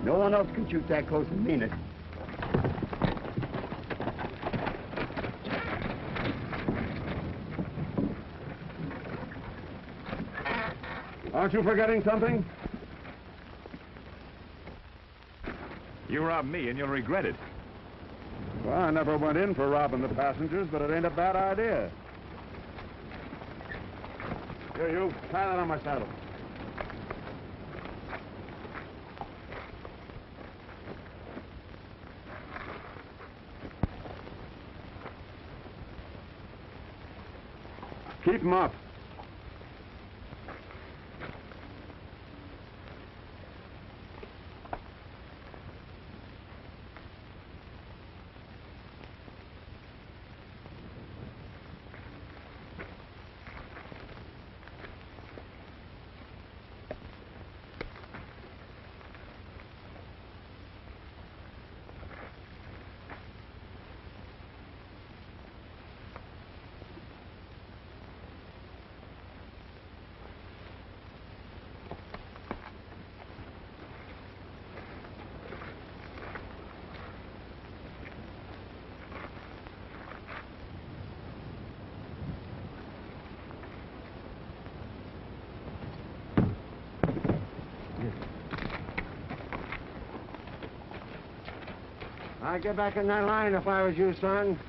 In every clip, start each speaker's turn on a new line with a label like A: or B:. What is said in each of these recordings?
A: No one else can shoot that close and mean it.
B: Aren't you forgetting something?
C: You robbed me, and you'll regret it.
B: Well, I never went in for robbing the passengers, but it ain't a bad idea. Here, you. Tie that on my saddle. Keep them up.
A: I'd get back in that line if I was you, son.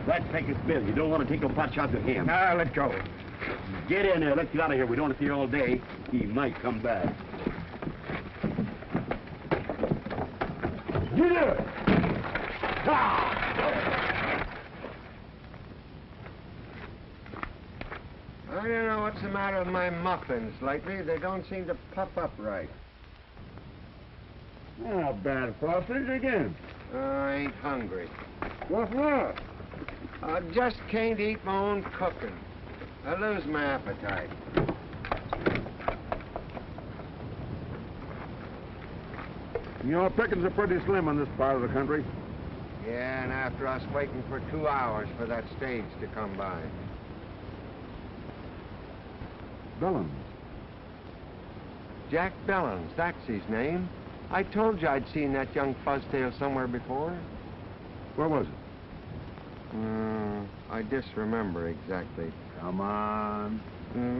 D: That's Pecos Bill. You don't want to take no pot shots at him.
A: Now, let go.
D: Get in there. Let's get out of here. We don't want to see you all day. He might come back. Get in!
A: I don't know what's the matter with my muffins lately. They don't seem to puff up right.
B: Not bad, Frosty. Again.
A: I ain't hungry.
B: What's wrong?
A: I just can't eat my own cooking. I lose my appetite.
B: You know, pickings are pretty slim in this part of the country.
A: Yeah, and after us waiting for 2 hours for that stage to come by.
B: Bellounds.
A: Jack Bellounds, that's his name. I told you I'd seen that young fuzztail somewhere before.
B: Where was it?
A: I disremember exactly.
B: Come on.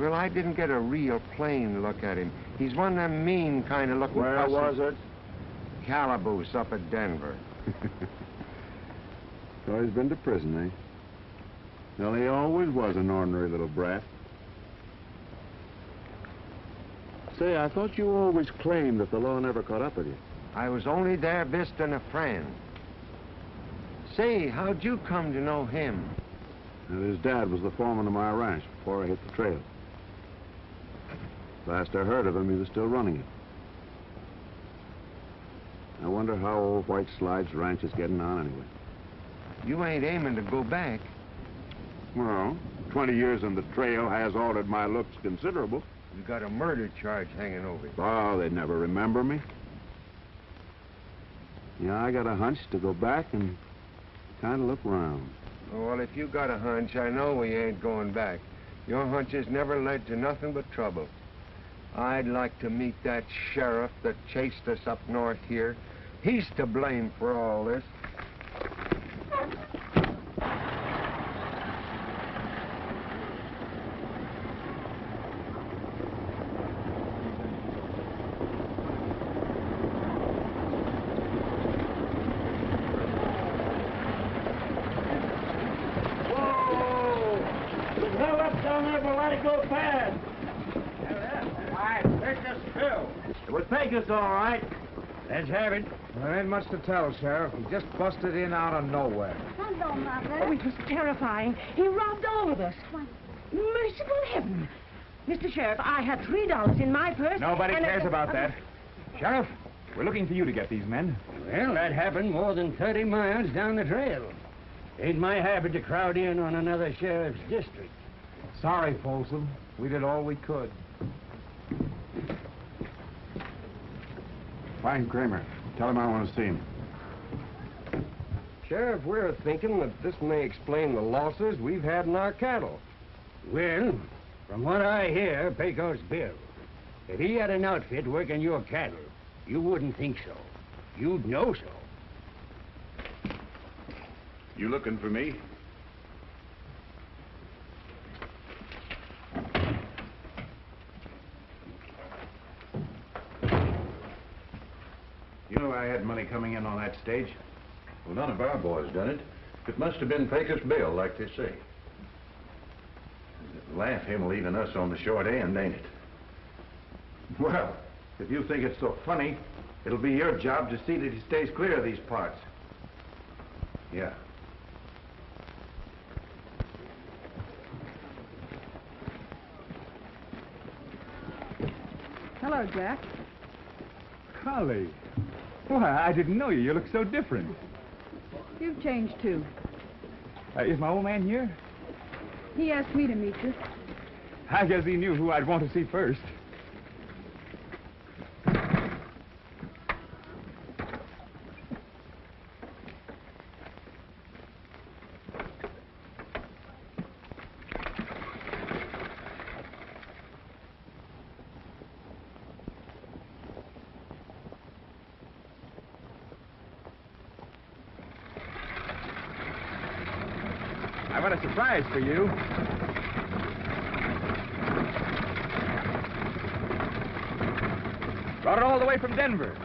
A: Well, I didn't get a real plain look at him. He's one of them mean kind of looking
B: Where was it?
A: Calaboose up at Denver.
B: So he's been to prison, eh? Well, he always was an ordinary little brat. Say, I thought you always claimed that the law never caught up with you.
A: I was only there visiting a friend. Say, how'd you come to know him?
B: And his dad was the foreman of my ranch before I hit the trail. Last I heard of him, he was still running it. I wonder how old White Slide's ranch is getting on anyway.
A: You ain't aiming to go back.
B: Well, 20 years on the trail has altered my looks considerable.
A: You got a murder charge hanging over you.
B: Oh, they'd never remember me. Yeah, I got a hunch to go back and kind of look around.
A: Well, if you got a hunch, I know we ain't going back. Your hunches never led to nothing but trouble. I'd like to meet that sheriff that chased us up north here. He's to blame for all this.
D: Pecos, all right.
E: Let's have it. There ain't much to tell, Sheriff. He just busted in out of nowhere.
F: Hello, Mother.
G: Oh, it was terrifying. He robbed all of us. Why, merciful heaven. Mr. Sheriff, I had $3 in my purse.
C: Nobody cares about that. Sheriff, we're looking for you to get these men.
E: Well, that happened more than 30 miles down the trail. Ain't my habit to crowd in on another sheriff's district.
C: Sorry, Folsom. We did all we could.
B: Find Kramer. Tell him I want to see him.
F: Sheriff, we're thinking that this may explain the losses we've had in our cattle.
E: Well, from what I hear, Pecos Bill, if he had an outfit working your cattle, you wouldn't think so. You'd know so.
B: You looking for me? You know I had money coming in on that stage?
H: Well, none of our boys done it. It must have been Pecos Bill, like they say. Laugh him leaving us on the short end, ain't it?
B: Well, if you think it's so funny, it'll be your job to see that he stays clear of these parts.
H: Yeah.
I: Hello, Jack.
C: Collie. Why, I didn't know you. You look so different.
I: You've changed, too.
C: Is my old man here?
I: He asked me to meet you.
C: I guess he knew who I'd want to see first. I've got a surprise for you. Brought it all the way from Denver.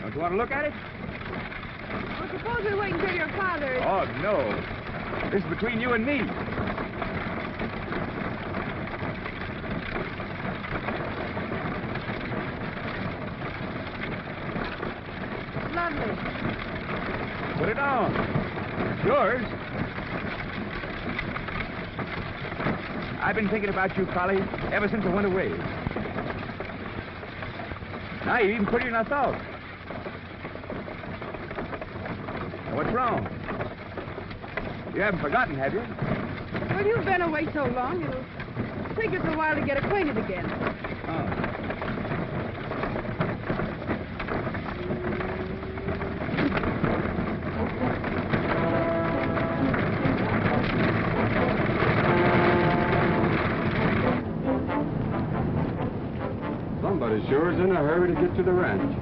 C: Don't you want to look at it?
I: Well, suppose we wait until your father...
C: Oh, no. This is between you and me.
I: Lovely.
C: Put it on. It's yours. I've been thinking about you, Collie, ever since I went away. Now you're even prettier than I thought. Now, what's wrong? You haven't forgotten, have you?
I: Well, you've been away so long, it'll take us a while to get acquainted again.
C: Oh.
F: Somebody sure is in a hurry to get to the ranch.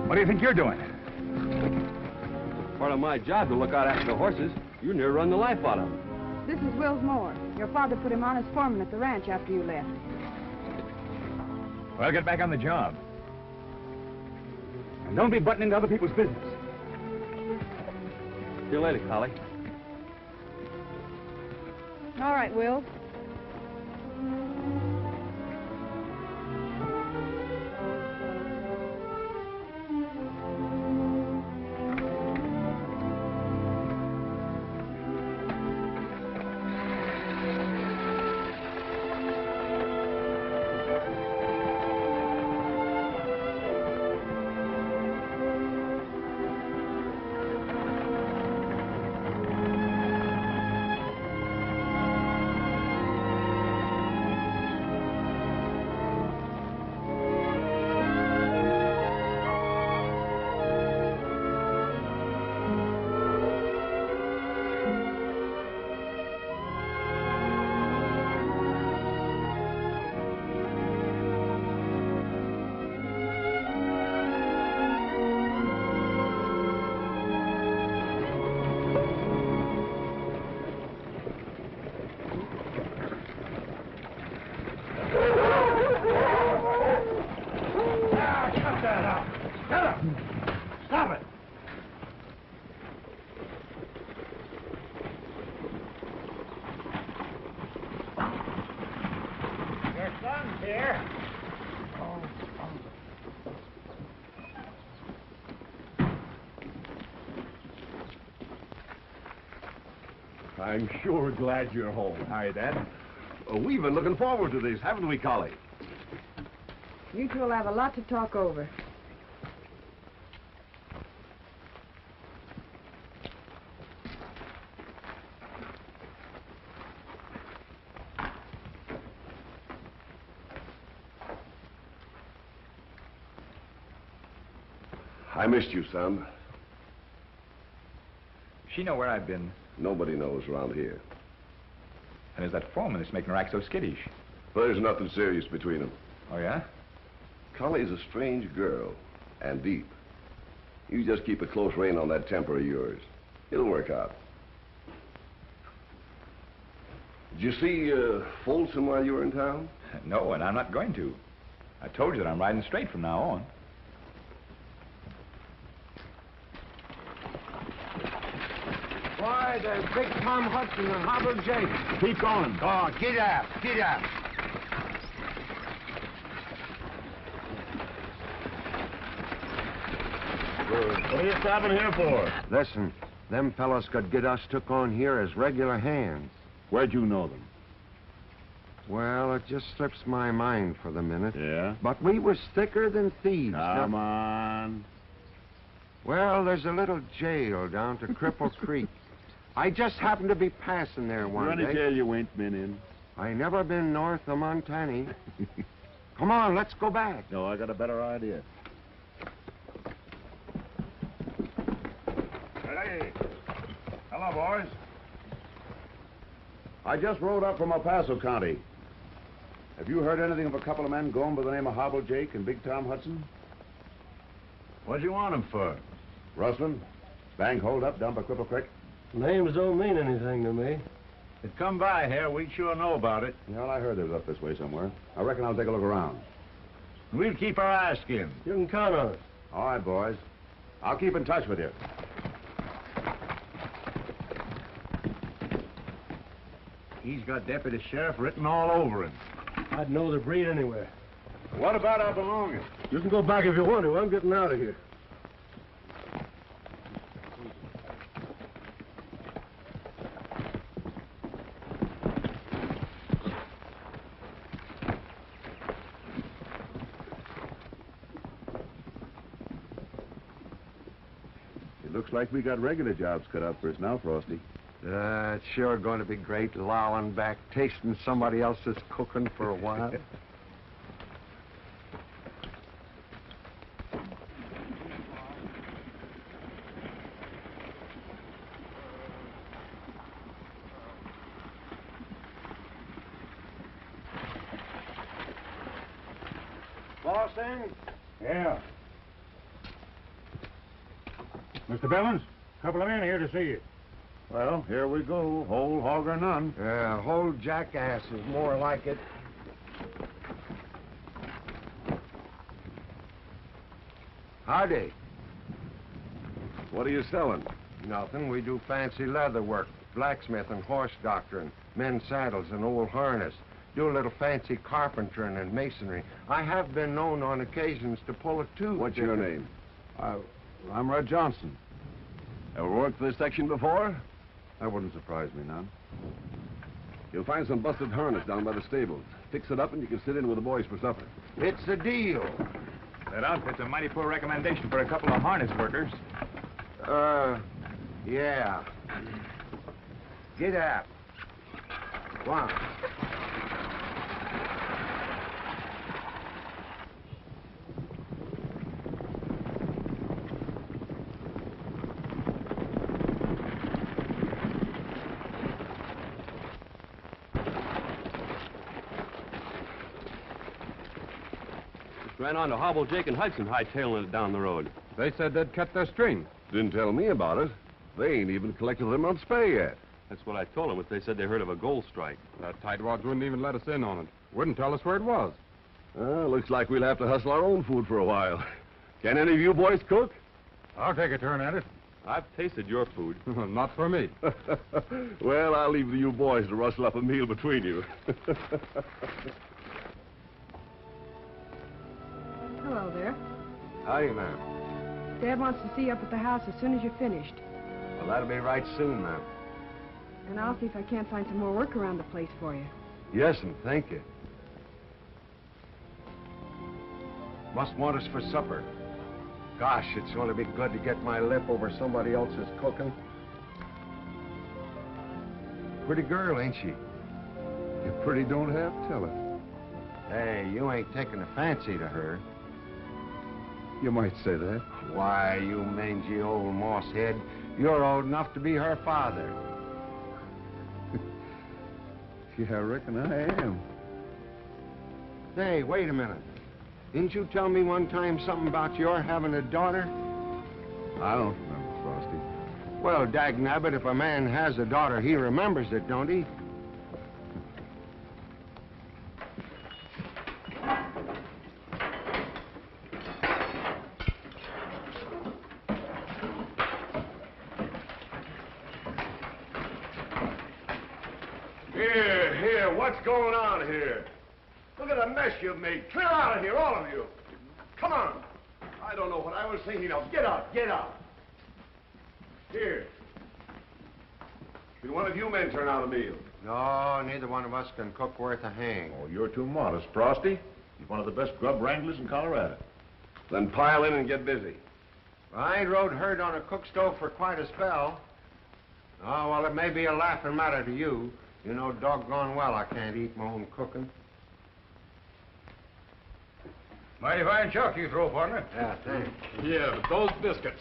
C: What do you think you're doing?
F: Part of my job to look out after the horses. You near run the life out of them.
I: This is Wils Moore. Your father put him on as foreman at the ranch after you left.
C: Well, get back on the job.
D: And don't be butting into other people's business.
F: See you later, Collie.
I: All right, Wils.
E: Here.
C: I'm sure glad you're home.
D: Hi, Dad.
C: We've been looking forward to this, haven't we, Collie?
I: You two will have a lot to talk over.
C: I missed you, son.
J: She know where I've been.
C: Nobody knows around here.
J: And there's that foreman that's making her act so skittish.
C: There's nothing serious between them.
J: Oh, yeah?
C: Collie's a strange girl, and deep. You just keep a close rein on that temper of yours. It'll work out. Did you see Folsom while you were in town?
J: No, and I'm not going to. I told you that I'm riding straight from now on.
A: Why, there's Big Tom Hudson and Hobble Jake.
D: Keep going.
A: Oh, get up, get up.
D: What are you stopping here for?
A: Listen, them fellows could get us took on here as regular hands.
D: Where'd you know them?
A: Well, it just slips my mind for the minute.
D: Yeah?
A: But we was thicker than thieves.
D: Come on.
A: Well, there's a little jail down to Cripple Creek. I just happened to be passing there one
D: Runny
A: day.
D: jail you ain't been in.
A: I never been north of Montana. Come on, let's go back.
D: No, I got a better idea.
B: Hey. Hello, boys.
C: I just rode up from El Paso County. Have you heard anything of a couple of men going by the name of Hobble Jake and Big Tom Hudson?
B: What do you want them for?
C: Rustling, bank holdup down by Cripple Creek.
F: Names don't mean anything to me.
B: If come by here, we'd sure know about it.
C: Well, I heard they was up this way somewhere. I reckon I'll take a look around.
B: We'll keep our eyes skinned.
F: You can count on it.
C: All right, boys. I'll keep in touch with you.
B: He's got deputy sheriff written all over him.
F: I'd know the breed anywhere.
B: What about our belongings?
F: You can go back if you want to. I'm getting out of here.
C: It looks like we got regular jobs cut out for us now, Frosty.
A: It's sure going to be great lolling back, tasting somebody else's cooking for a while.
B: Boston?
D: Yeah. Mr. Bellounds, couple of men here to see you.
B: Well, here we go. Whole hog or none.
A: Yeah, whole jackass is more like it. Howdy.
C: What are you selling?
A: Nothing. We do fancy leather work, blacksmith and horse doctoring, men's saddles and old harness. Do a little fancy carpentering and masonry. I have been known on occasions to pull a tooth.
C: What's your name?
B: I'm Red Johnson. Ever worked for this section before?
C: That wouldn't surprise me none. You'll find some busted harness down by the stable. Fix it up and you can sit in with the boys for supper.
A: It's a deal.
J: That outfit's a mighty poor recommendation for a couple of harness workers.
A: Yeah. Get up. Go on.
F: Ran on to Hobble, Jake, and Hudson hightailing it down the road.
K: They said they'd cut their string.
C: Didn't tell me about it. They ain't even collected them on Spay yet.
F: That's what I told them, but they said they heard of a gold strike.
K: The tightwads wouldn't even let us in on it. Wouldn't tell us where it was.
C: Looks like we'll have to hustle our own food for a while. Can any of you boys cook?
K: I'll take a turn at it.
F: I've tasted your food.
K: Not for me.
C: Well, I'll leave you boys to rustle up a meal between you.
I: Hello there.
A: Howdy, ma'am.
I: Dad wants to see you up at the house as soon as you're finished.
A: Well, that'll be right soon, ma'am.
I: And I'll see if I can't find some more work around the place for you.
A: Yes, and thank you. Must want us for supper. Gosh, it's going to be good to get my lip over somebody else's cooking. Pretty girl, ain't she?
C: You pretty don't have tell it.
A: Hey, you ain't taking a fancy to her.
C: You might say that.
A: Why, you mangy old moss head, you're old enough to be her father.
C: Yeah, I reckon I am.
A: Hey, wait a minute. Didn't you tell me one time something about your having a daughter?
C: I don't remember, Frosty.
A: Well, dagnabbit, if a man has a daughter, he remembers it, don't he?
C: Here, what's going on here? Look at the mess you've made. Clear out of here, all of you. Come on. I don't know what I was thinking of. Get out, get out. Here. Did one of you men turn out a meal?
A: No, neither one of us can cook worth a hang.
B: Oh, you're too modest, Frosty. You're one of the best grub wranglers in Colorado.
C: Then pile in and get busy.
A: I ain't rode herd on a cook stove for quite a spell. Oh, well, it may be a laughing matter to you. You know doggone well I can't eat my own cooking.
K: Mighty fine chuck you throw, partner.
A: Yeah, thanks.
K: Yeah, but those biscuits.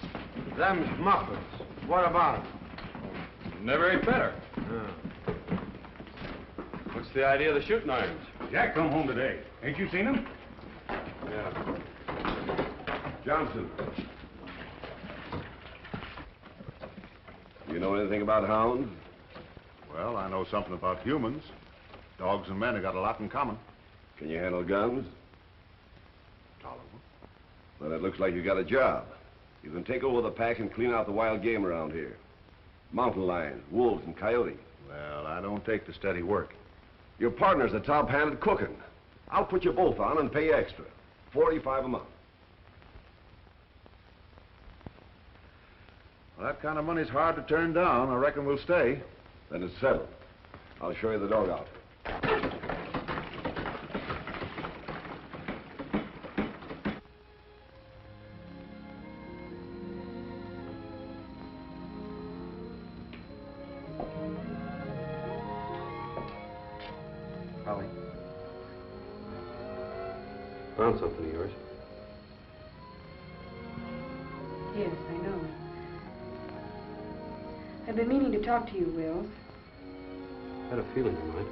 A: Them's muffins. What about 'em?
K: Never ate better. What's the idea of the shooting irons?
D: Jack come home today. Ain't you seen him?
A: Yeah.
C: Johnson. You know anything about hounds?
B: Well, I know something about humans. Dogs and men have got a lot in common.
C: Can you handle guns?
B: Tolerable.
C: Then it looks like you got a job. You can take over the pack and clean out the wild game around here. Mountain lions, wolves, and coyotes.
B: Well, I don't take the steady work.
C: Your partner's a top hand at cooking. I'll put you both on and pay extra. $45 a month.
B: Well, that kind of money's hard to turn down. I reckon we'll stay.
C: Then it's settled. I'll show you the dog out.
H: Collie.
L: Found something of yours.
I: Yes, I know. I've been meaning to talk to you, Wils.
L: Had a feeling you might.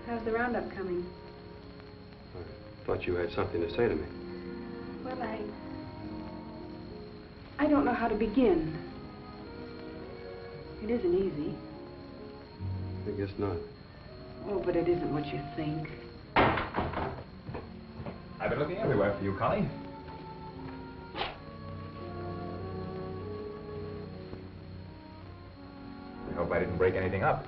I: How's the roundup coming?
L: I thought you had something to say to me.
I: Well, I don't know how to begin. It isn't easy.
L: I guess not.
I: Oh, but it isn't what you think.
J: I've been looking everywhere for you, Collie. I hope I didn't break anything up.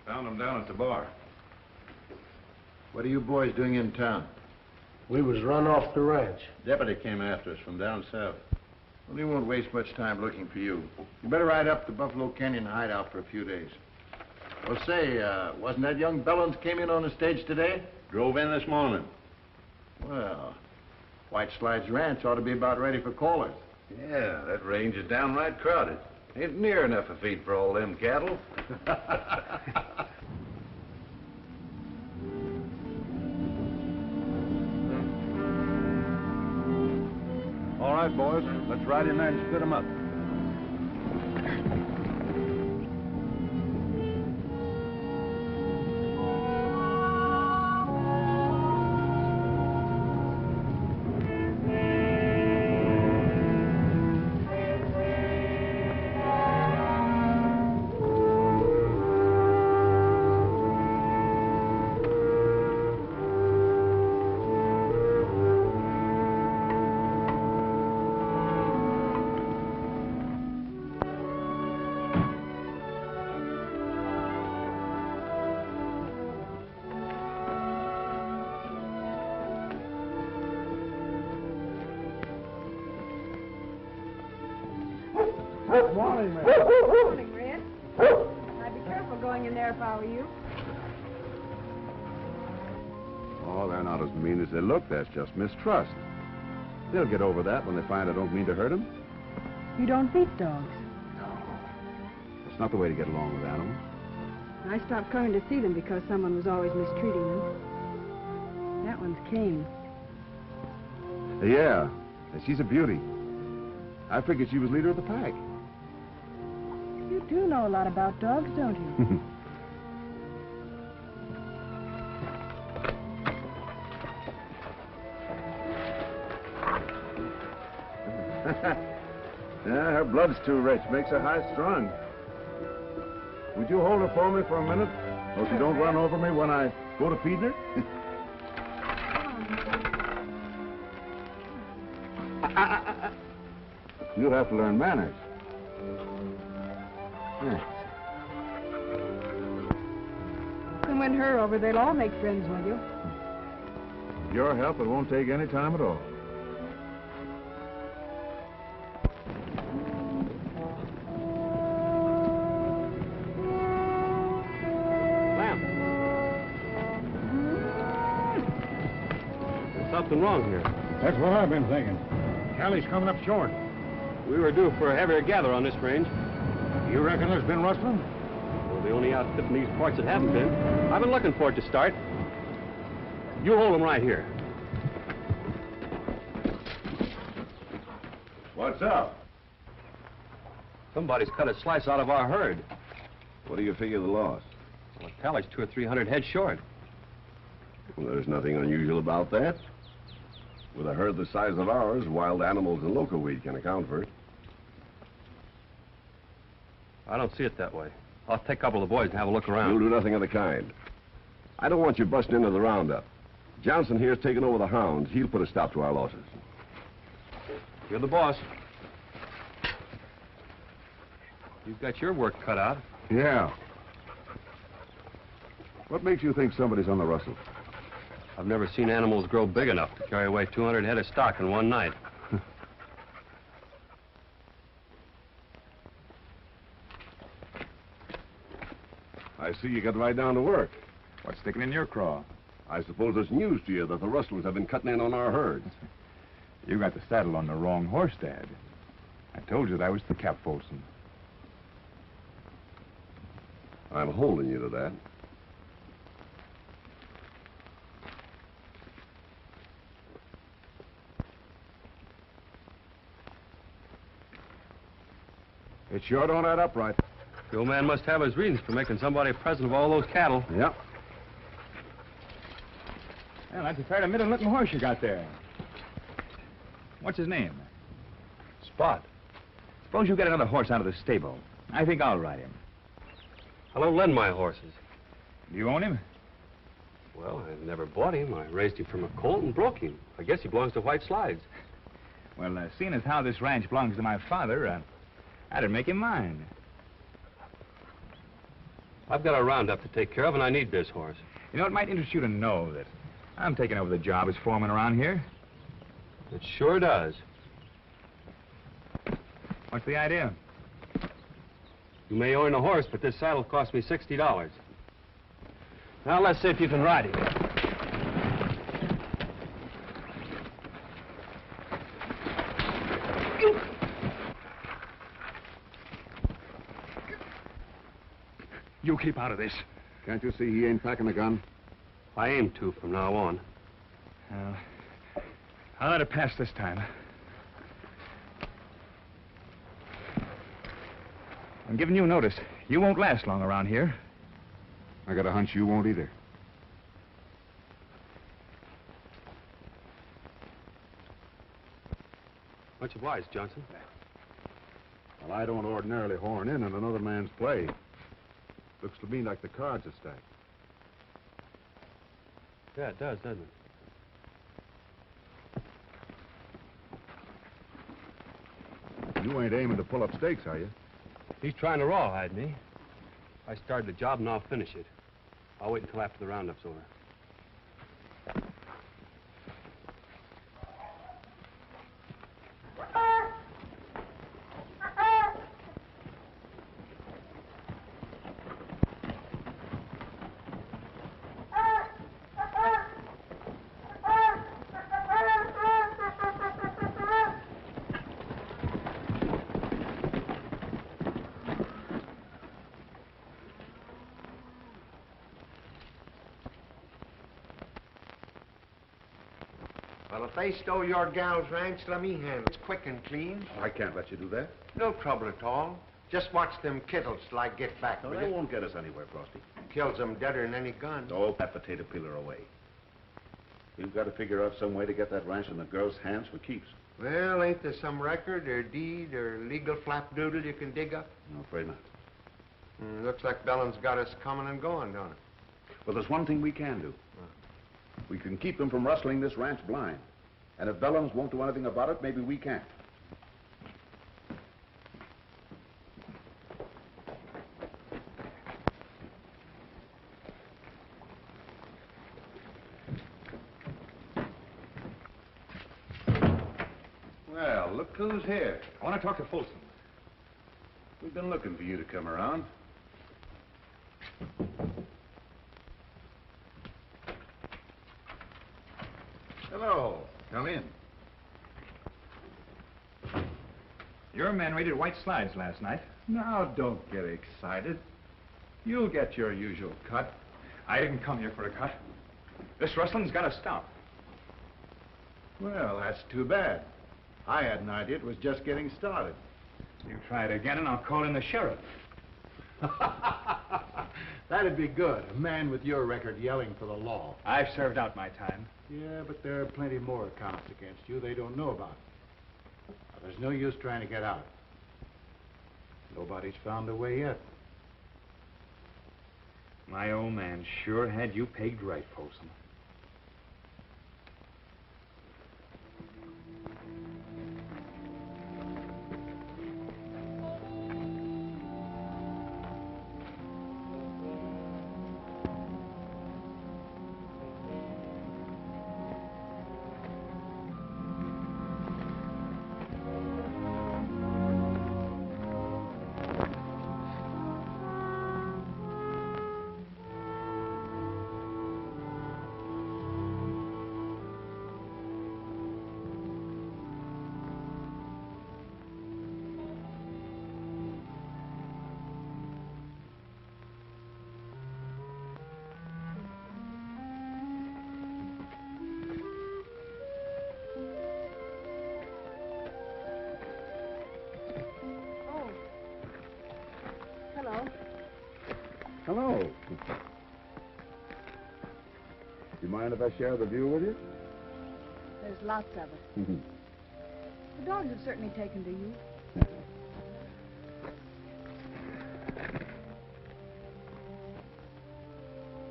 B: Found him down at the bar. What are you boys doing in town?
F: We was run off the ranch.
B: Deputy came after us from down south. Well, he won't waste much time looking for you. You better ride up to Buffalo Canyon hideout for a few days. Well, say, wasn't that young Bellounds came in on the stage today? Drove in this morning. Well, White Slides Ranch ought to be about ready for callers.
H: Yeah, that range is downright crowded. Ain't near enough a feed for all them cattle.
B: All right, boys, let's ride in there and split them up. Morning, man.
I: Morning, Red. I'd be careful going in there if I were you.
M: Oh, they're not as mean as they look. That's just mistrust. They'll get over that when they find I don't mean to hurt them.
I: You don't beat dogs.
M: It's not the way to get along with animals.
I: I stopped coming to see them because someone was always mistreating them. That one's Kane.
M: Yeah, and she's a beauty. I figured she was leader of the pack.
I: You do know a lot about dogs, don't you?
M: Yeah, her blood's too rich. Makes her high-strung. Would you hold her for me for a minute? So she don't run over me when I go to feed her? You'll have to learn manners. Yeah.
I: You can win her over. They'll all make friends with you.
M: With your help, it won't take any time at all.
F: Something wrong here.
E: That's what I've been thinking. Callie's coming up short.
F: We were due for a heavier gather on this range.
E: You reckon there's been rustling?
F: We're the only outfit in these parts that haven't been. I've been looking for it to start. You hold them right here.
M: What's up?
F: Somebody's cut a slice out of our herd.
M: What do you figure the loss?
F: Well, Callie's 200 or 300 head short.
M: Well, there's nothing unusual about that. With a herd the size of ours, wild animals and local weed can account for it.
F: I don't see it that way. I'll take a couple of the boys and have a look around.
M: You'll do nothing of the kind. I don't want you busting into the roundup. Johnson here's taken over the hounds. He'll put a stop to our losses.
F: You're the boss. You've got your work cut out.
M: Yeah. What makes you think somebody's on the rustle?
F: I've never seen animals grow big enough to carry away 200 head of stock in one night.
M: I see you got right down to work.
J: What's sticking in your craw?
M: I suppose it's news to you that the rustlers have been cutting in on our herds.
J: You got the saddle on the wrong horse, Dad. I told you that was the Cap Folsom.
M: I'm holding you to that. It sure don't add up right.
F: The old man must have his reasons for making somebody a present of all those cattle.
M: Yep.
J: Well, that's a fairly middle-looking horse you got there. What's his name?
F: Spot.
J: Suppose you get another horse out of the stable. I think I'll ride him.
F: I don't lend my horses.
J: Do you own him?
F: Well, I've never bought him. I raised him from a colt and broke him. I guess he belongs to White Slides.
J: Well, seeing as how this ranch belongs to my father, I'd make him mine.
F: I've got a roundup to take care of, and I need this horse.
J: You know, it might interest you to know that I'm taking over the job as foreman around here.
F: It sure does.
J: What's the idea?
F: You may own a horse, but this saddle cost me $60. Now, let's see if you can ride him.
J: You keep out of this.
M: Can't you see he ain't packing a gun?
F: I aim to from now on.
J: Well, I'll let it pass this time. I'm giving you notice. You won't last long around here.
M: I got a hunch you won't either.
F: Much obliged, Johnson.
M: Well, I don't ordinarily horn in on another man's play. Looks to me like the cards are stacked.
F: Yeah, it does, doesn't it?
M: You ain't aiming to pull up stakes, are you?
F: He's trying to rawhide me. I started the job, and I'll finish it. I'll wait until after the roundup's over.
A: Well, if they stole your gal's ranch, let me handle it. It's quick and clean.
H: I can't let you do that.
A: No trouble at all. Just watch them kittles till I get back.
H: No,
A: will
H: that
A: you?
H: won't get us anywhere, Frosty.
A: Kills them deader than any gun.
H: Oh, that potato peeler away. We've got to figure out some way to get that ranch in the girl's hands for keeps.
A: Well, ain't there some record or deed or legal flapdoodle you can dig up?
H: No, afraid not.
A: Looks like Bellounds got us coming and going, don't it?
H: Well, there's one thing we can do. We can keep them from rustling this ranch blind. And if Bellounds won't do anything about it, maybe we can. Well, look who's here.
J: I want to talk to Folsom.
H: We've been looking for you to come around.
B: Hello. Come in.
J: Your men raided White Slides last night.
B: Now, don't get excited. You'll get your usual cut.
J: I didn't come here for a cut. This rustling's got to stop.
B: Well, that's too bad. I had an idea it was just getting started.
J: You try it again and I'll call in the sheriff.
B: That'd be good. A man with your record yelling for the law.
J: I've served out my time.
B: Yeah, but there are plenty more accounts against you they don't know about. Now, there's no use trying to get out. Nobody's found a way yet.
J: My old man sure had you pegged right, Folsom.
M: Hello. You mind if I share the view with you?
I: There's lots of it. The dogs have certainly taken to you.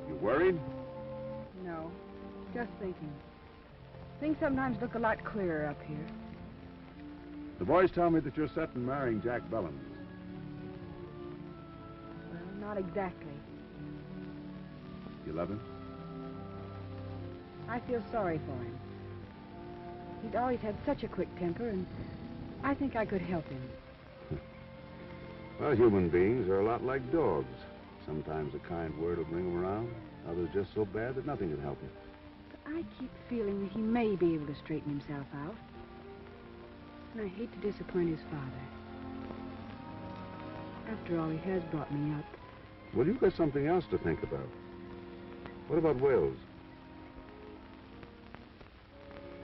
M: You worried?
I: No, just thinking. Things sometimes look a lot clearer up here.
M: The boys tell me that you're set on marrying Jack Bellounds.
I: Well, not exactly.
M: You love him?
I: I feel sorry for him. He's always had such a quick temper, and I think I could help him.
M: Well, human beings are a lot like dogs. Sometimes a kind word will bring them around. Others just so bad that nothing can help him.
I: But I keep feeling that he may be able to straighten himself out. And I hate to disappoint his father. After all, he has brought me up.
M: Well, you've got something else to think about. What about Wils?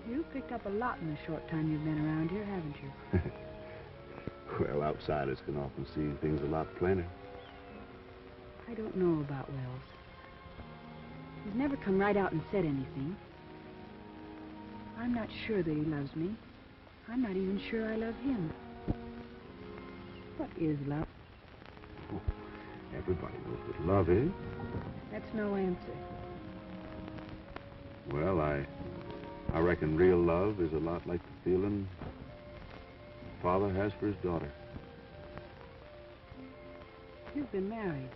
I: You've picked up a lot in the short time you've been around here, haven't you?
M: Well, outsiders can often see things a lot plainer.
I: I don't know about Wils. He's never come right out and said anything. I'm not sure that he loves me. I'm not even sure I love him. What is love?
M: Oh, everybody knows what love is.
I: That's no answer.
M: Well, I reckon real love is a lot like the feeling a father has for his daughter.
I: You've been married.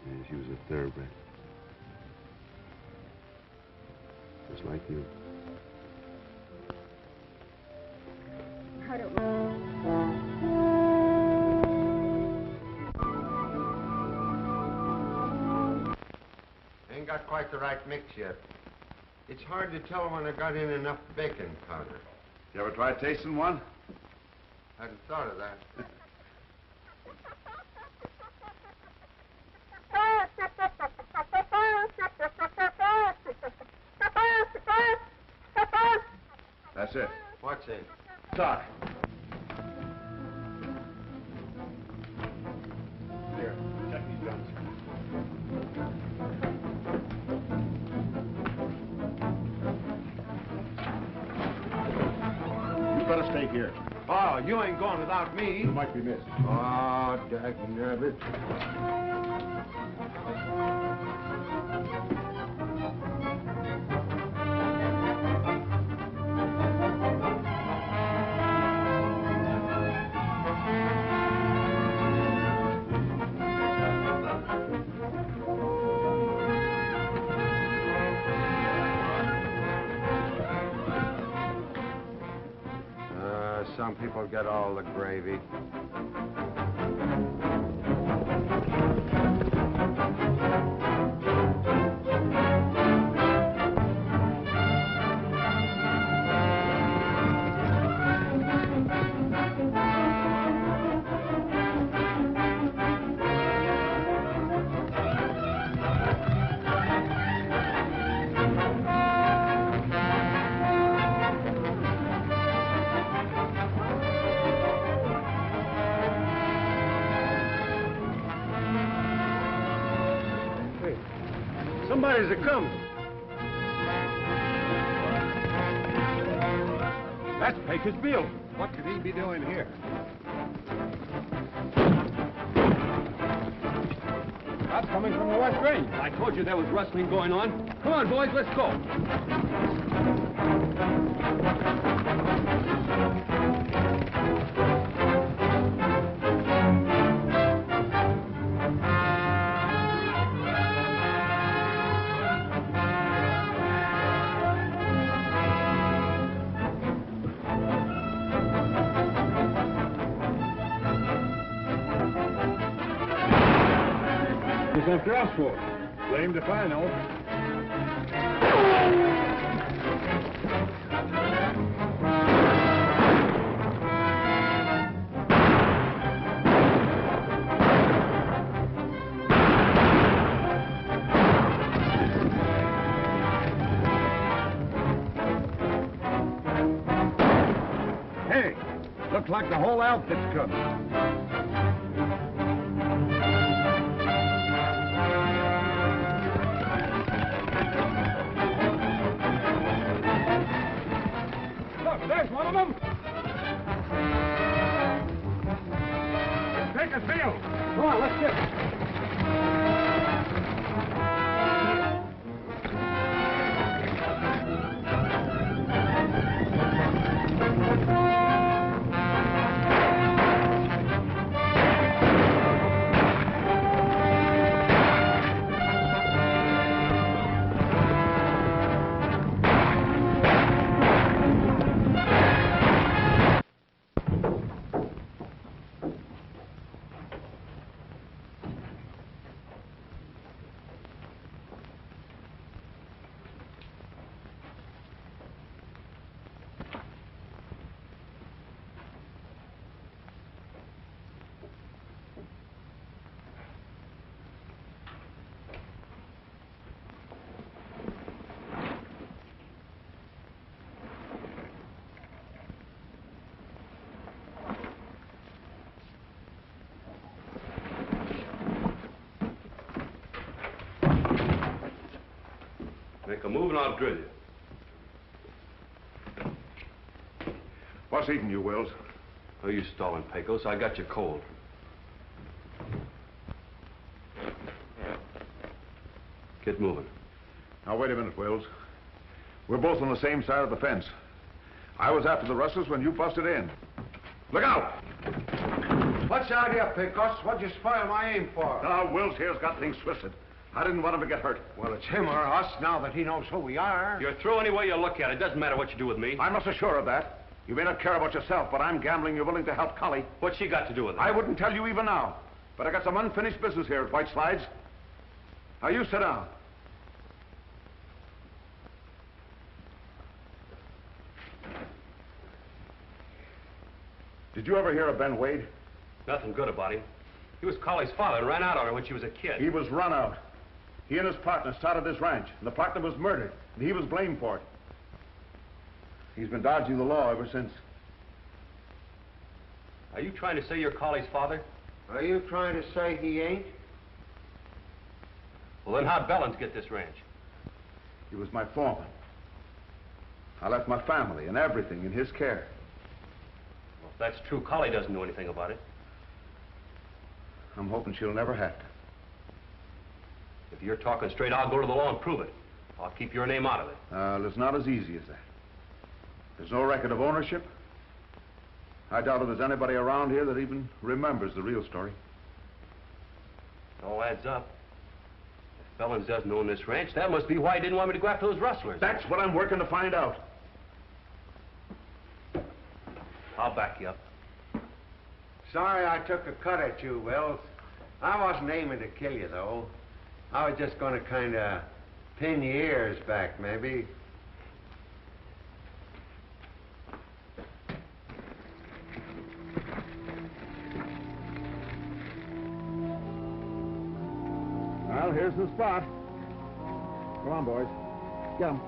M: Yeah, she was a thoroughbred. Just like you.
I: I don't know.
A: Ain't got quite the right mix yet. It's hard to tell when I got in enough baking powder.
H: You ever tried tasting one?
A: Hadn't thought of that.
B: That's it.
L: What's it?
B: Talk.
D: Here, check these guns.
B: You better stay here.
A: Oh, you ain't going without me.
B: You might be missed.
A: Oh, dagnabbit. Some people get all the gravy. Somebody's a-coming.
D: That's Pecos Bill.
B: What could he be doing here?
D: That's coming from the West Range. I told you there was rustling going on. Come on, boys, let's go.
M: After us for? Blamed if I know. Hey, looks like the whole outfit's coming.
D: There's one of them. Take a field. Come on, let's get it.
L: Make a move and I'll drill you.
H: What's eating you, Wils?
L: Oh, you stalling, Pecos. I got you cold. Get moving.
H: Now, wait a minute, Wils. We're both on the same side of the fence. I was after the Russells when you busted in. Look out!
A: What's out here, Pecos? What'd you spoil my aim for?
H: Now, Wils here's got things twisted. I didn't want him to get hurt.
A: Well, it's him or us now that he knows who we are.
L: You're through any way you look at it. Doesn't matter what you do with me.
H: I'm not so sure of that. You may not care about yourself, but I'm gambling you're willing to help Collie.
L: What's she got to do with it?
H: I wouldn't tell you even now, but I got some unfinished business here at White Slides. Now, you sit down. Did you ever hear of Ben Wade?
L: Nothing good about him. He was Collie's father and ran out on her when she was a kid.
H: He was run out. He and his partner started this ranch, and the partner was murdered, and he was blamed for it. He's been dodging the law ever since.
L: Are you trying to say you're Collie's father?
A: Are you trying to say he ain't?
L: Well, then how'd Bellounds get this ranch?
H: He was my foreman. I left my family and everything in his care.
L: Well, if that's true, Collie doesn't know anything about it.
H: I'm hoping she'll never have to.
L: If you're talking straight, I'll go to the law and prove it. I'll keep your name out of it.
H: It's not as easy as that. There's no record of ownership. I doubt if there's anybody around here that even remembers the real story.
L: It all adds up. If Bellounds doesn't own this ranch, that must be why he didn't want me to go after those rustlers.
H: That's what I'm working to find out.
L: I'll back you up.
A: Sorry I took a cut at you, Wils. I wasn't aiming to kill you, though. I was just going to kind of pin your ears back, maybe.
M: Well, here's the spot. Come on, boys.
E: Come.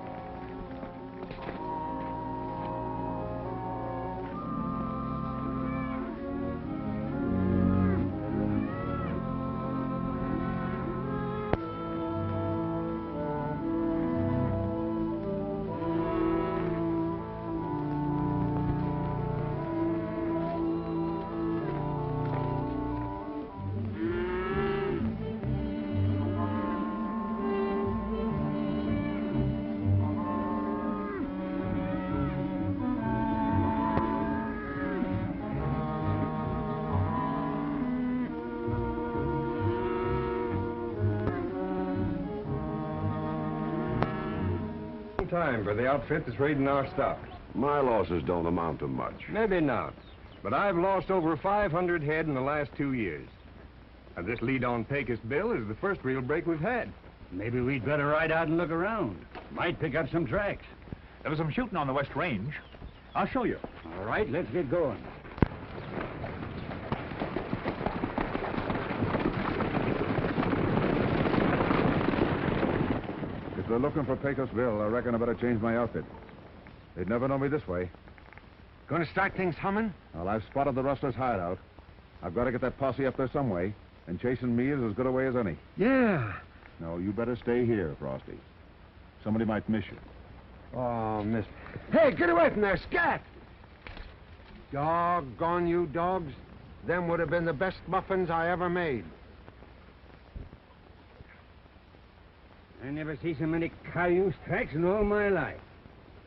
N: Time for the outfit that's raiding our stock.
O: My losses don't amount to much.
N: Maybe not, but I've lost over 500 head in the last 2 years. And this lead on Pecos Bill is the first real break we've had.
E: Maybe we'd better ride out and look around. Might pick up some tracks.
P: There was some shooting on the West Range. I'll show you.
E: All right, let's get going.
M: If they're looking for Pecos Bill, I reckon I better change my outfit. They'd never know me this way.
A: Gonna start things humming?
M: Well, I've spotted the rustler's hideout. I've got to get that posse up there some way, and chasing me is as good a way as any.
A: Yeah.
M: No, you better stay here, Frosty. Somebody might miss you.
A: Oh, miss. Hey, get away from there, scat! Doggone you dogs. Them would have been the best muffins I ever made.
E: I never see so many cayuse tracks in all my life.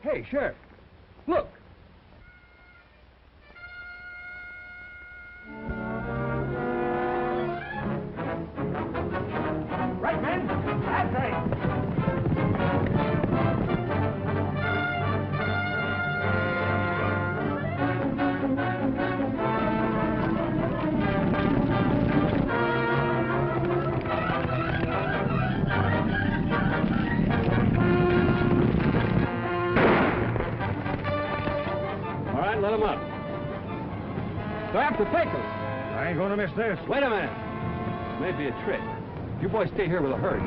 E: Hey, Sheriff, look.
P: Right, men. That's right.
F: Let him up. They're after Pecos.
E: I ain't gonna miss this.
F: Wait a minute. Maybe a trick. You boys stay here with the herd.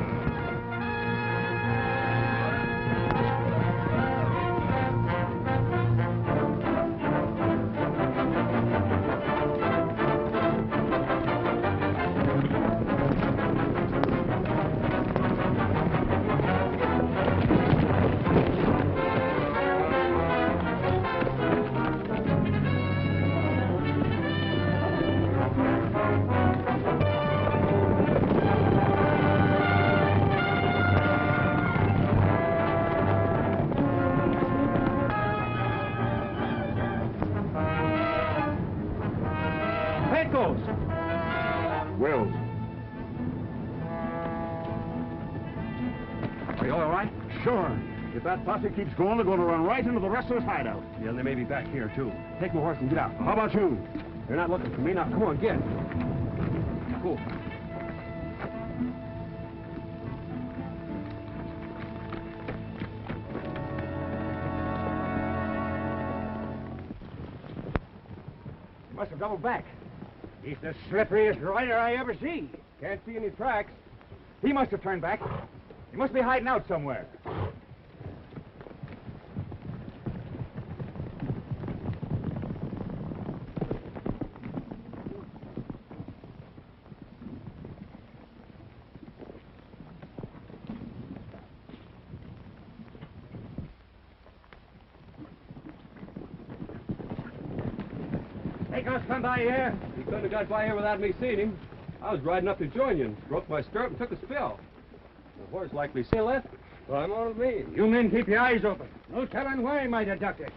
M: Wils.
E: Are you all right?
M: Sure. If that posse keeps going, they're going to run right into the rustler's hideout.
F: Yeah, they may be back here, too. Take my horse and get out.
M: How about you?
F: They're not looking for me. Now, come on, get it. Cool.
E: Must have doubled back. He's the slipperiest rider I ever see.
P: Can't see any tracks. He must have turned back. He must be hiding out somewhere.
E: Pecos come by here?
F: He couldn't have got by here without me seeing him. I was riding up to join you and broke my stirrup and took a spill. The horse likely still left. Well, I'm on me.
E: You men keep your eyes open. No telling where he might have ducked it.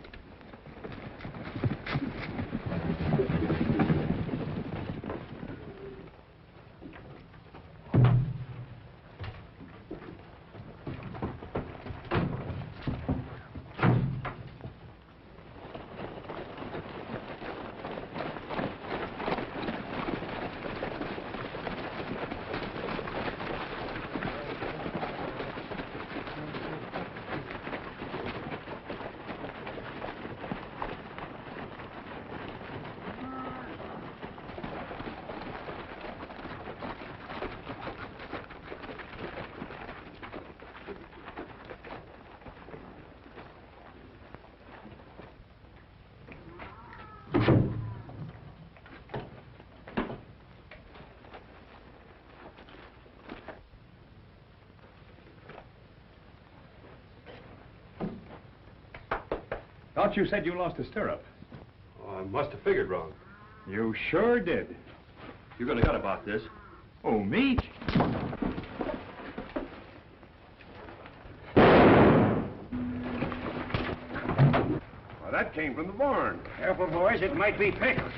P: Thought you said you lost a stirrup.
F: Oh, I must have figured wrong.
P: You sure did.
F: You're going to gut about this.
P: Oh, me?
C: Well, that came from the barn.
E: Careful, boys. It might be Pecos.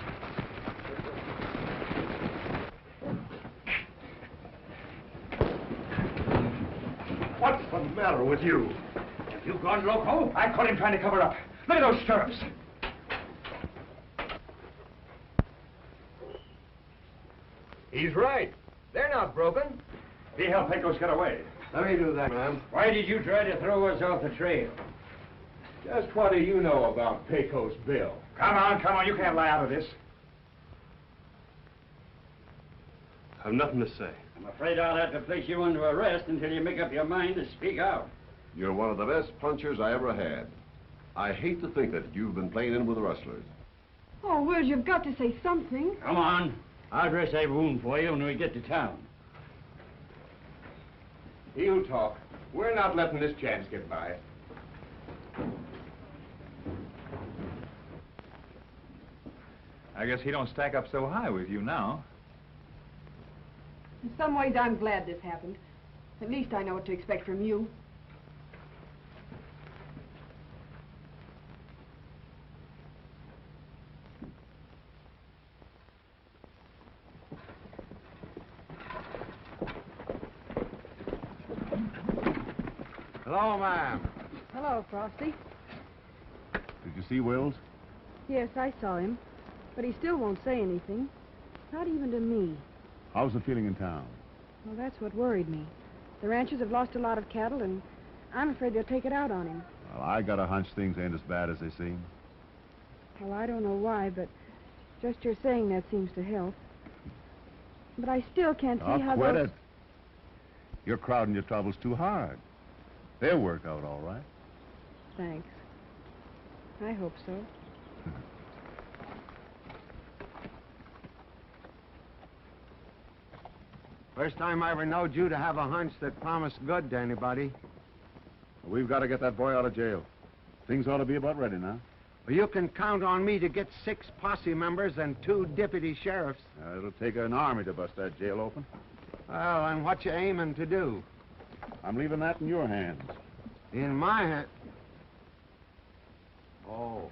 C: What's the matter with you?
E: Have you gone loco?
P: I caught him trying to cover up. Look at those stirrups.
E: He's right. They're not broken.
P: He helped Pecos get away.
A: Let me do that, ma'am.
E: Why did you try to throw us off the trail?
C: Just what do you know about Pecos Bill?
P: Come on. You can't lie out of this.
F: I've nothing to say.
E: I'm afraid I'll have to place you under arrest until you make up your mind to speak out.
O: You're one of the best punchers I ever had. I hate to think that you've been playing in with the rustlers.
I: Oh, Wils, you've got to say something.
E: Come on. I'll dress that wound for you when we get to town.
C: You talk. We're not letting this chance get by.
P: I guess he don't stack up so high with you now.
I: In some ways, I'm glad this happened. At least I know what to expect from you.
A: Hello, ma'am.
I: Hello, Frosty.
M: Did you see Wils?
I: Yes, I saw him. But he still won't say anything. Not even to me.
M: How's the feeling in town?
I: Well, that's what worried me. The ranchers have lost a lot of cattle, and I'm afraid they'll take it out on him.
M: Well, I got a hunch things ain't as bad as they seem.
I: Well, I don't know why, but just your saying that seems to help. But I still can't see how
M: quit
I: those...
M: it. You're crowding your troubles too hard. They'll work out all right.
I: Thanks. I hope so.
A: First time I ever knowed you to have a hunch that promised good to anybody.
M: We've got to get that boy out of jail. Things ought to be about ready now.
A: Well, you can count on me to get 6 posse members and 2 deputy sheriffs.
M: It'll take an army to bust that jail open.
A: Well, and what you aiming to do?
M: I'm leaving that in your hands.
A: In my hand? Oh.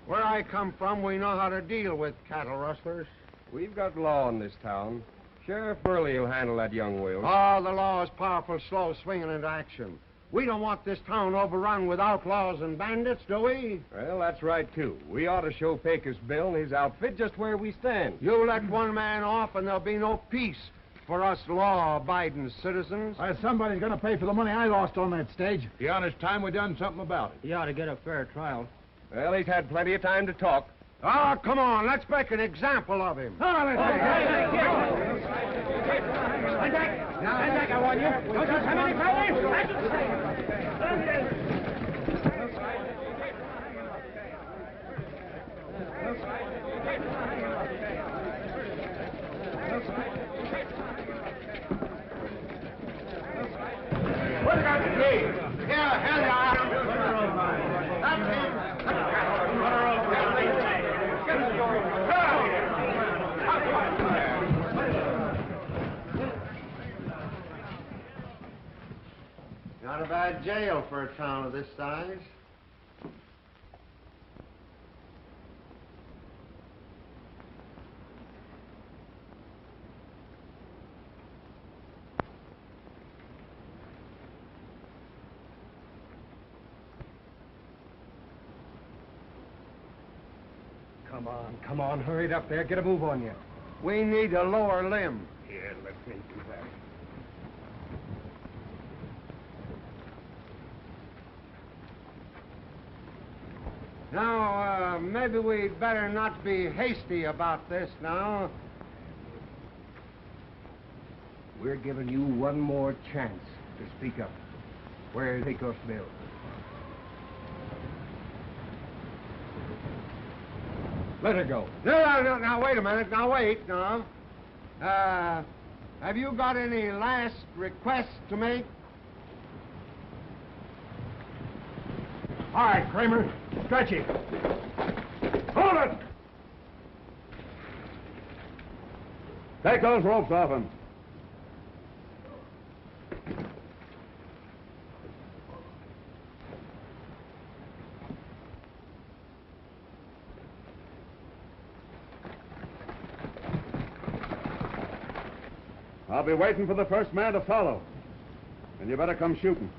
A: Where I come from, we know how to deal with cattle rustlers.
C: We've got law in this town. Sheriff Burley will handle that young Wils.
A: Oh, the law is powerful slow swinging into action. We don't want this town overrun with outlaws and bandits, do we?
C: Well, that's right, too. We ought to show Pecos Bill and his outfit just where we stand.
A: You let one man off and there'll be no peace for us law-abiding citizens.
B: Somebody's going to pay for the money I lost on that stage. The honest time we done something about it.
E: He ought to get a fair trial.
C: Well, he's had plenty of time to talk.
A: Oh, come on, let's make an example of him.
E: Stand back, I warn you. Don't you come any further.
C: What about the gate?
A: Here, hell, you are. That's him. Not a bad jail for a town of this size.
F: Come on, hurry it up there. Get a move on you.
A: We need a lower limb.
F: Here, let me do that.
A: Now, maybe we'd better not be hasty about this now.
E: We're giving you one more chance to speak up. Where's Pecos Bill?
F: Let her go.
A: No, now, wait a minute. Now, wait, now. Have you got any last requests to make?
F: All right, Kramer. Stretch it. Hold it!
M: Take those ropes off him. I'll be waiting for the first man to follow. And you better come shooting.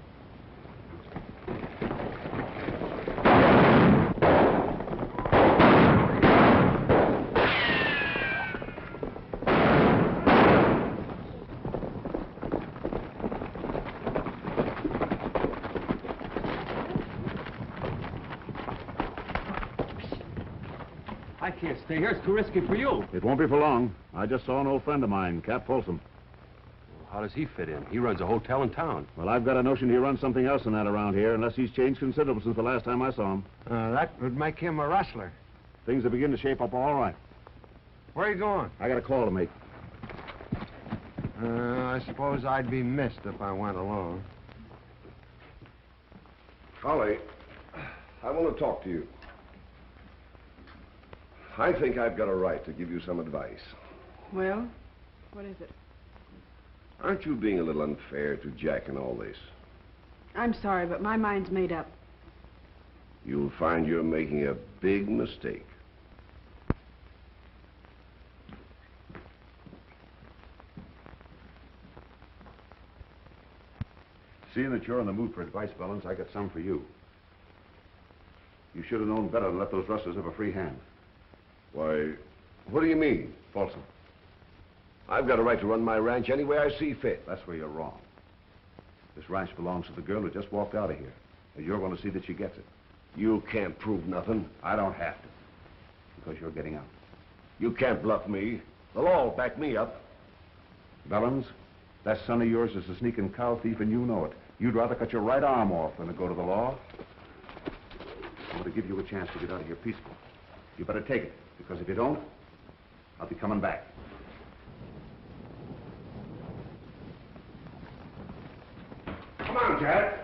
F: I can't stay here. It's too risky for you.
M: It won't be for long. I just saw an old friend of mine, Cap Folsom.
L: How does he fit in? He runs a hotel in town.
M: Well, I've got a notion he runs something else than that around here, unless he's changed considerable since the last time I saw him.
A: That would make him a rustler.
M: Things are beginning to shape up all right.
A: Where are you going?
M: I got a call to make.
A: I suppose I'd be missed if I went alone.
O: Collie, I want to talk to you. I think I've got a right to give you some advice.
I: Well, what is it?
O: Aren't you being a little unfair to Jack in all this?
I: I'm sorry, but my mind's made up.
O: You'll find you're making a big mistake.
H: Seeing that you're in the mood for advice, Bellounds, I got some for you. You should have known better than let those rustlers have a free hand.
O: Why, what do you mean?
H: Folsom.
O: I've got a right to run my ranch any way I see fit.
H: That's where you're wrong. This ranch belongs to the girl who just walked out of here. And you're going to see that she gets it.
O: You can't prove nothing.
H: I don't have to. Because you're getting out.
O: You can't bluff me. The law will back me up.
H: Bellounds, that son of yours is a sneaking cow thief, and you know it. You'd rather cut your right arm off than to go to the law. I'm going to give you a chance to get out of here peaceful. You better take it, because if you don't, I'll be coming back.
A: Come on, Jack.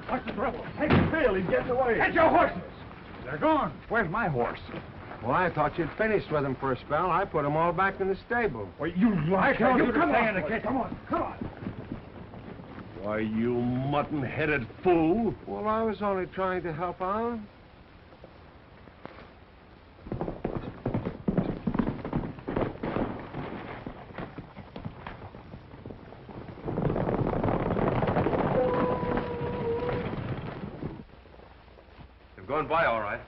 F: What's the trouble? Take the field. He's getting away. Get your horses. They're gone.
P: Where's my horse?
A: Well, I thought you'd finished with them for a spell. I put them all back in the stable.
F: Well, you liar.
P: told you to
F: come
P: stay
F: on,
P: in the kitchen.
F: Come on, come on.
C: Why, you mutton-headed fool.
A: Well, I was only trying to help out.
L: They've gone by all right.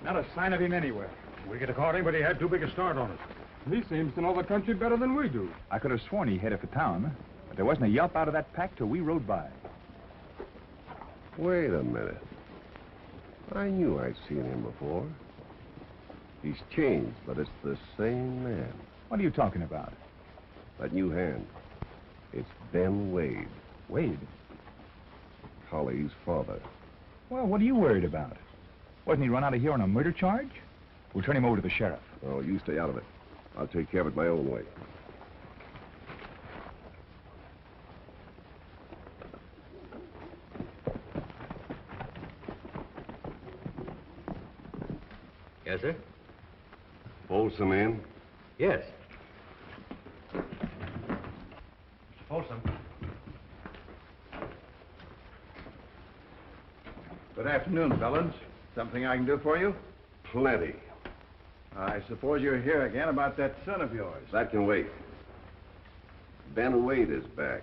P: Not a sign of him anywhere.
F: We could have caught him, but he had too big a start on us.
K: He seems to know the country better than we do.
J: I could have sworn he headed for town, but there wasn't a yelp out of that pack till we rode by.
O: Wait a minute. I knew I'd seen him before. He's changed, but it's the same man.
J: What are you talking about?
O: That new hand. It's Ben Wade.
J: Wade?
O: Collie's father.
J: Well, what are you worried about? Wasn't he run out of here on a murder charge? We'll turn him over to the sheriff.
O: Oh, you stay out of it. I'll take care of it my own way.
L: Yes, sir?
O: Folsom in?
L: Yes.
B: Folsom. Good afternoon, Bellounds. Something I can do for you?
O: Plenty.
B: I suppose you're here again about that son of yours.
O: That can wait. Ben Wade is back.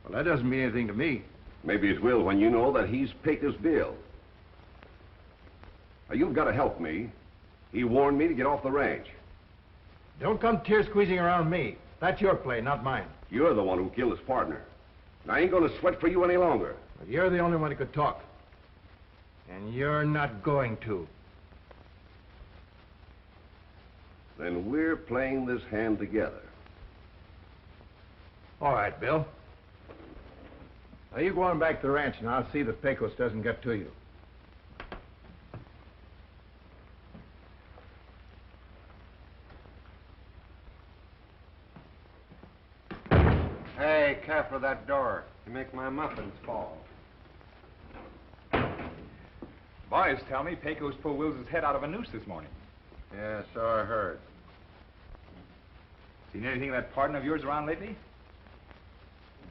B: Well, that doesn't mean anything to me.
O: Maybe it will when you know that he's Pecos Bill. Now, you've got to help me. He warned me to get off the ranch.
B: Don't come tear-squeezing around me. That's your play, not mine.
O: You're the one who killed his partner. And I ain't going to sweat for you any longer.
B: But you're the only one who could talk. And you're not going to.
O: Then we're playing this hand together.
B: All right, Bill. Now, you go on back to the ranch, and I'll see that Pecos doesn't get to you.
A: Hey, careful of that door. You make my muffins fall.
P: Boys tell me Pecos pulled Wills' head out of a noose this morning.
A: Yeah, so I heard.
P: Seen anything of that partner of yours around lately?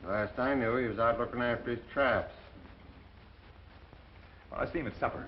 A: Last I knew, he was out looking after his traps.
P: Well, I see him at supper.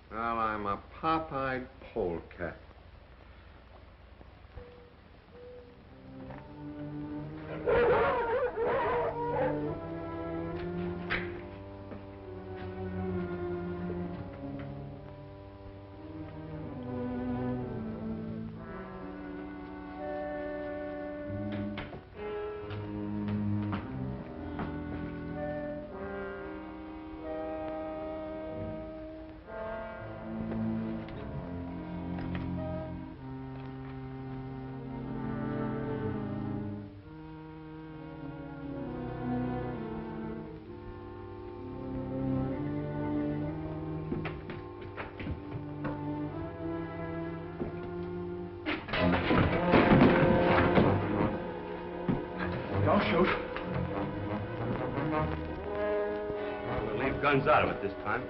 A: Well, I'm a pop-eyed polecat.
P: Don't shoot.
L: We'll leave guns out of it this time.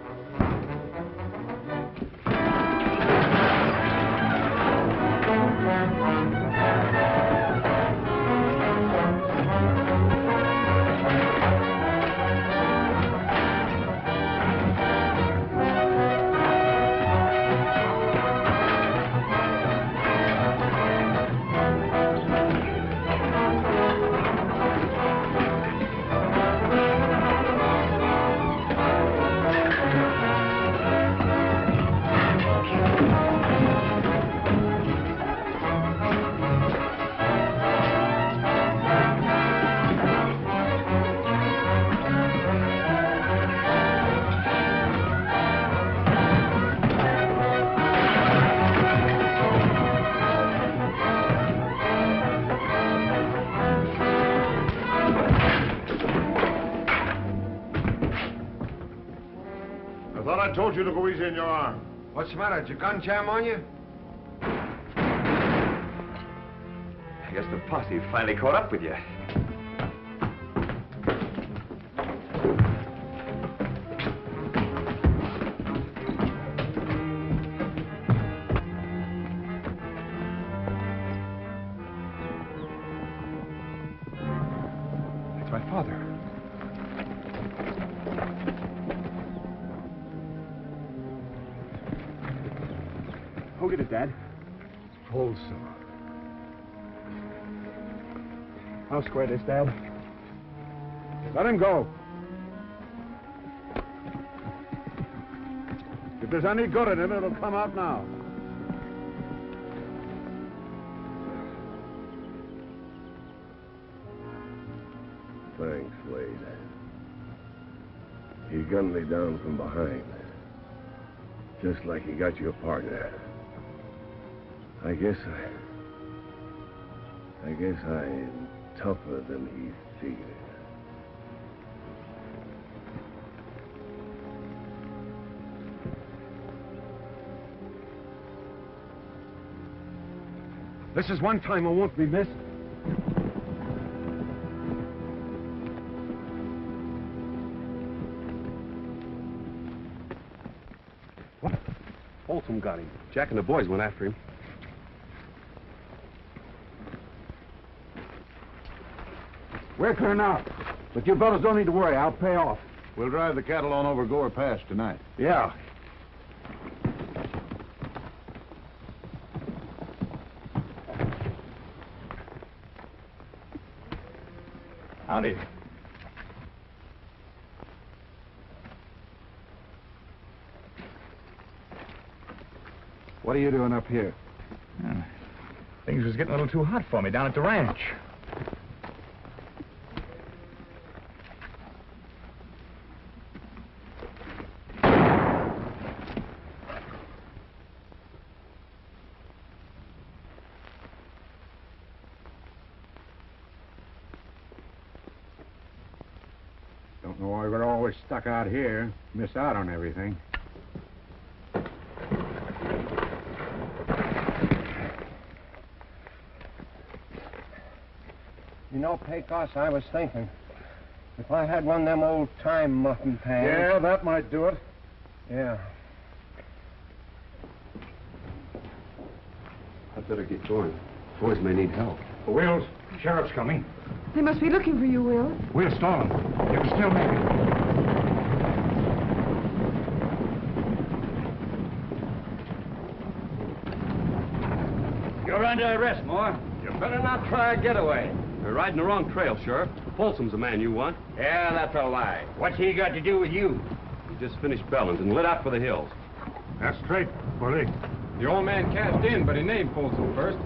C: I told you to go easy in your arm.
A: What's the matter? Did your gun jam on you?
P: I guess the posse finally caught up with you. It's my father. Who did it, Dad?
A: Folsom.
M: I'll square this, Dad. Let him go. If there's any good in him, it'll come out now.
O: Thanks, Wade. He gunned me down from behind. Just like he got you a partner. I guess I am tougher than he figured.
D: This is one time I won't be missed.
L: What? Folsom got him. Jack and the boys went after him.
H: We're clear now. But you fellas don't need to worry. I'll pay off.
B: We'll drive the cattle on over Gore Pass tonight.
H: Yeah.
P: Howdy.
H: What are you doing up here?
P: Things was getting a little too hot for me down at the ranch.
E: Don't know why we're always stuck out here. Miss out on everything.
A: You know, Pecos, I was thinking, if I had one of them old-time muffin pans...
E: Yeah, that might do it.
A: Yeah.
L: I'd better get going. Boys may need help.
E: Wils, sheriff's coming.
I: They must be looking for you, Will.
E: We'll stall him. You can still make it.
F: You're under arrest, Moore. You better not try a getaway.
L: You're riding the wrong trail, Sheriff. Folsom's the man you want.
F: Yeah, that's a lie. What's he got to do with you?
L: He just finished Bellounds and lit out for the hills.
E: That's straight, Collie.
K: The old man cashed in, but he named Folsom first.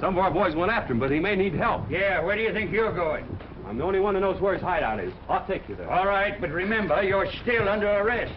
L: Some of our boys went after him, but he may need help.
F: Yeah, where do you think you're going?
L: I'm the only one who knows where his hideout is. I'll take you there.
F: All right, but remember, you're still under arrest.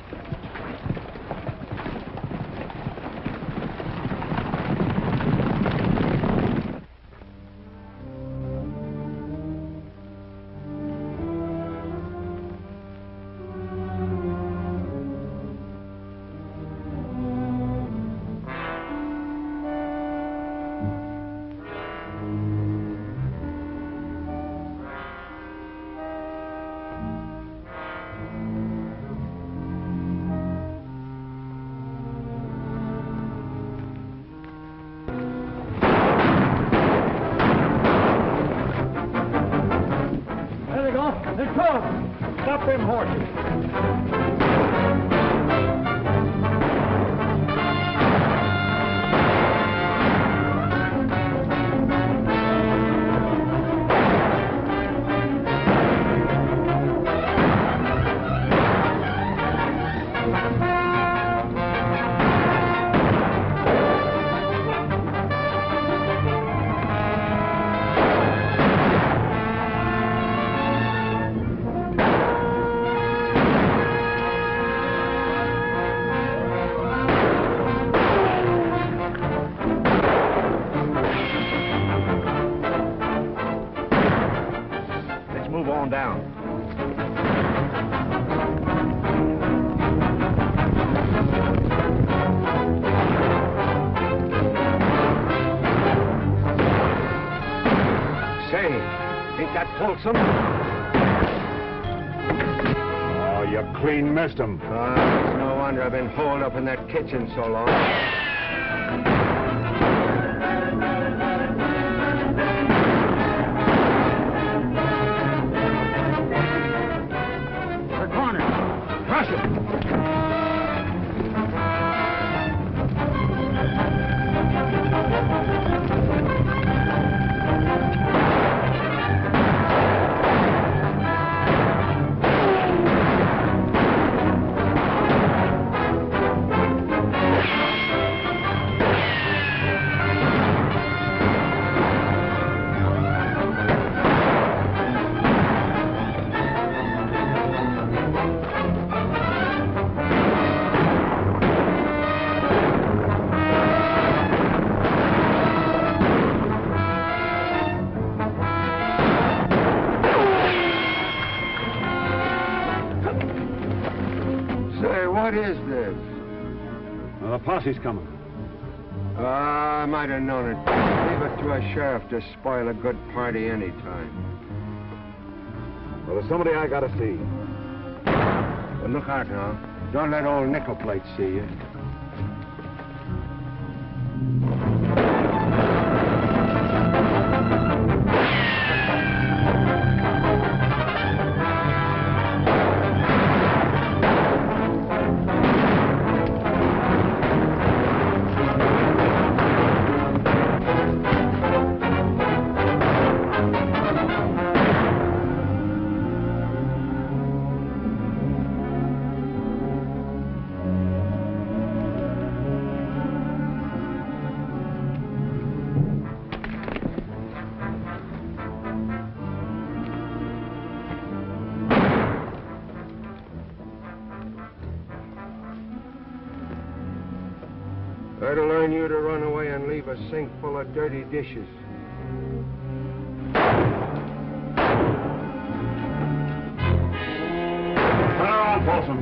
E: Stop them horses.
A: Folsom?
E: Oh, you clean missed him.
A: It's no wonder I've been holed up in that kitchen so long.
E: We're cornered. Crush it.
A: What is this?
E: Well, the posse's coming.
A: I might have known it. Leave it to a sheriff to spoil a good party any time.
H: Well, there's somebody I gotta see.
A: But look out now. Don't let old Nickel Plate see you. That'll learn you to run away and leave a sink full of dirty dishes.
H: Turn around, Folsom.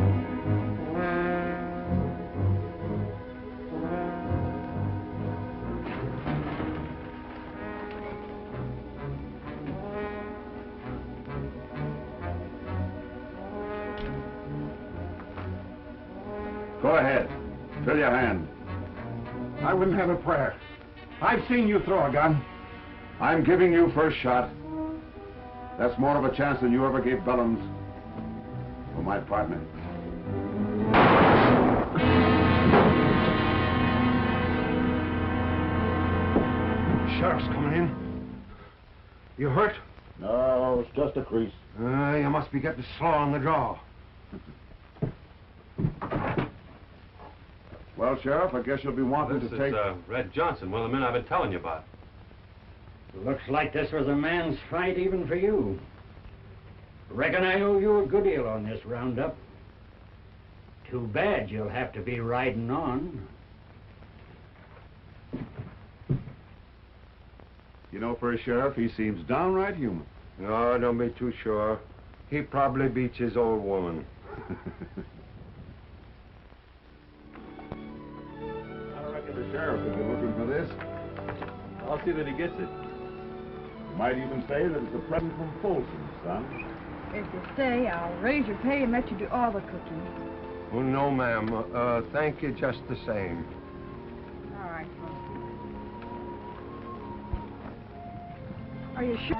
H: Go ahead. Fill your hand.
M: I wouldn't have a prayer. I've seen you throw a gun.
H: I'm giving you first shot. That's more of a chance than you ever gave Bellounds or my partner.
A: Sheriff's coming in. You hurt?
B: No, it's just a crease.
A: You must be getting slow on the draw.
H: Well, Sheriff, I guess you'll be wanting
L: This
H: to
L: is,
H: take...
L: Red Johnson, one of the men I've been telling you about.
E: Looks like this was a man's fight even for you. Reckon I owe you a good deal on this roundup. Too bad you'll have to be riding on.
H: You know, for a sheriff, he seems downright human.
A: No, don't be too sure. He probably beats his old woman.
H: I reckon the sheriff will be looking for this.
L: I'll see that he gets it.
H: You might even say that it's a present from Folsom, son.
I: If you stay, I'll raise your pay and let you do all the cooking.
A: Oh, no, ma'am. Thank you just the same.
I: All right, Frosty. Are you sure?